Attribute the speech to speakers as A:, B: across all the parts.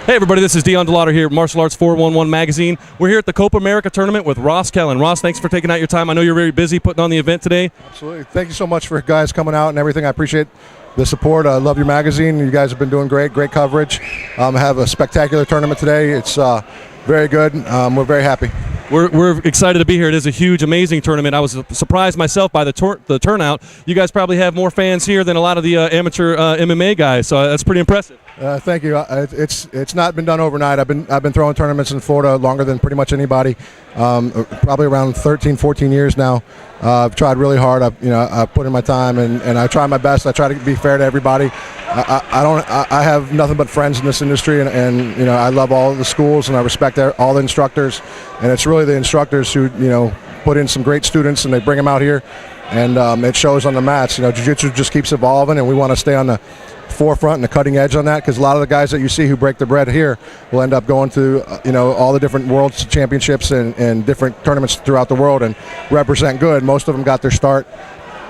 A: Hey everybody, this is Dion DeLauder here at Martial Arts 411 Magazine. We're here at the COPA America Tournament with Ross Kellin. Ross, thanks for taking out your time. I know you're very busy putting on the event today.
B: Absolutely. Thank you so much for guys coming out and everything. I appreciate the support. I love your magazine. You guys have been doing great coverage. Have a spectacular tournament today. It's very good. We're very happy.
A: We're excited to be here. It is a huge, amazing tournament. I was surprised myself by the turnout. You guys probably have more fans here than a lot of the amateur MMA guys, so that's pretty impressive.
B: Thank you. It's not been done overnight. I've been throwing tournaments in Florida longer than pretty much anybody. Probably around 13, 14 years now. I've tried really hard. I've put in my time and I try my best. I try to be fair to everybody. I have nothing but friends in this industry, and I love all the schools and I respect all the instructors. And it's really the instructors who put in some great students and they bring them out here, and it shows on the mats. Jiu-jitsu just keeps evolving, and we want to stay on the forefront and the cutting edge on that, because a lot of the guys that you see who break the bread here will end up going to all the different world championships and different tournaments throughout the world and represent good. Most of them got their start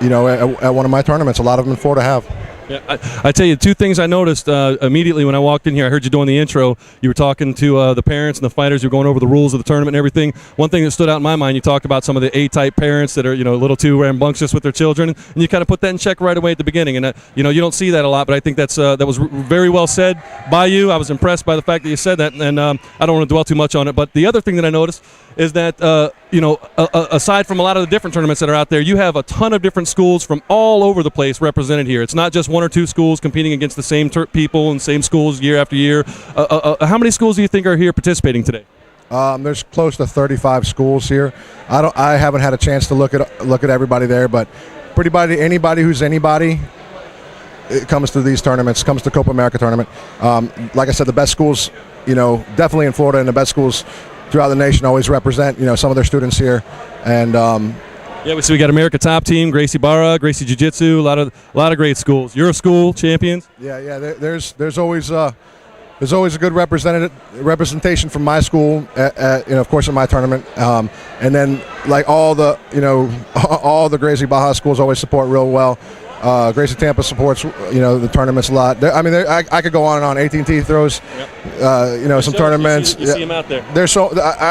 B: at one of my tournaments. A lot of them in Florida have.
A: Yeah, I tell you, two things I noticed immediately when I walked in here. I heard you doing the intro. You were talking to the parents and the fighters. You were going over the rules of the tournament and everything. One thing that stood out in my mind, you talked about some of the A-type parents that are a little too rambunctious with their children, and you kind of put that in check right away at the beginning. And you don't see that a lot, but I think that was very well said by you. I was impressed by the fact that you said that, and I don't want to dwell too much on it. But the other thing that I noticed is that aside from a lot of the different tournaments that are out there, you have a ton of different schools from all over the place represented here. It's not just one or two schools competing against the same people and same schools year after year. How many schools do you think are here participating today?
B: There's close to 35 schools here. I haven't had a chance to look at everybody there, but anybody who's anybody, it comes to these tournaments, comes to COPA America tournament. Like I said, the best schools, definitely in Florida, and the best schools throughout the nation always represent, some of their students here. And
A: yeah, so we got America Top Team, Gracie Barra, Gracie Jiu-Jitsu, a lot of great schools. Your school champions.
B: Yeah. There's always a good representation from my school, of course, in my tournament, and then like all the Gracie Baja schools always support real well. Gracie Tampa supports the tournaments a lot. I could go on and on. AT&T throws some tournaments.
A: You see them out there.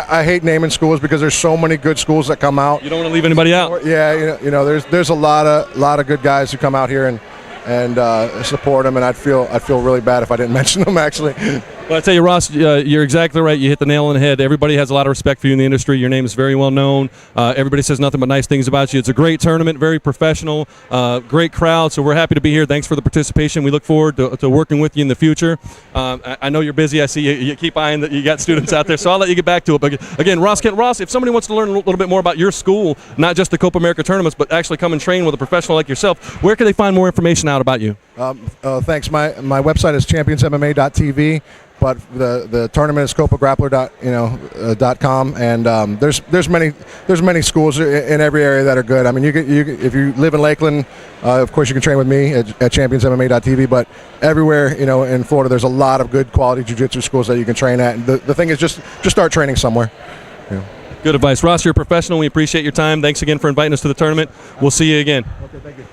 B: I hate naming schools because there's so many good schools that come out.
A: You don't want to leave anybody out.
B: Yeah, there's a lot of good guys who come out here and support them, and I'd feel really bad if I didn't mention them, actually.
A: Well, I tell you, Ross, you're exactly right. You hit the nail on the head. Everybody has a lot of respect for you in the industry. Your name is very well known. Everybody says nothing but nice things about you. It's a great tournament, very professional, great crowd, so we're happy to be here. Thanks for the participation. We look forward to working with you in the future. I know you're busy. I see you keep eyeing that you got students out there, so I'll let you get back to it. But again, Ross, if somebody wants to learn a little bit more about your school, not just the COPA America tournaments, but actually come and train with a professional like yourself, where can they find more information out about you?
B: Thanks. My website is championsmma.tv. But the tournament is copagrappler.com, and there's many schools in every area that are good. I mean, if you live in Lakeland, of course you can train with me at championsmma.tv. But everywhere in Florida, there's a lot of good quality jiu-jitsu schools that you can train at. And the thing is just start training somewhere.
A: Good advice, Ross. You're a professional. We appreciate your time. Thanks again for inviting us to the tournament. We'll see you again.
B: Okay, thank you.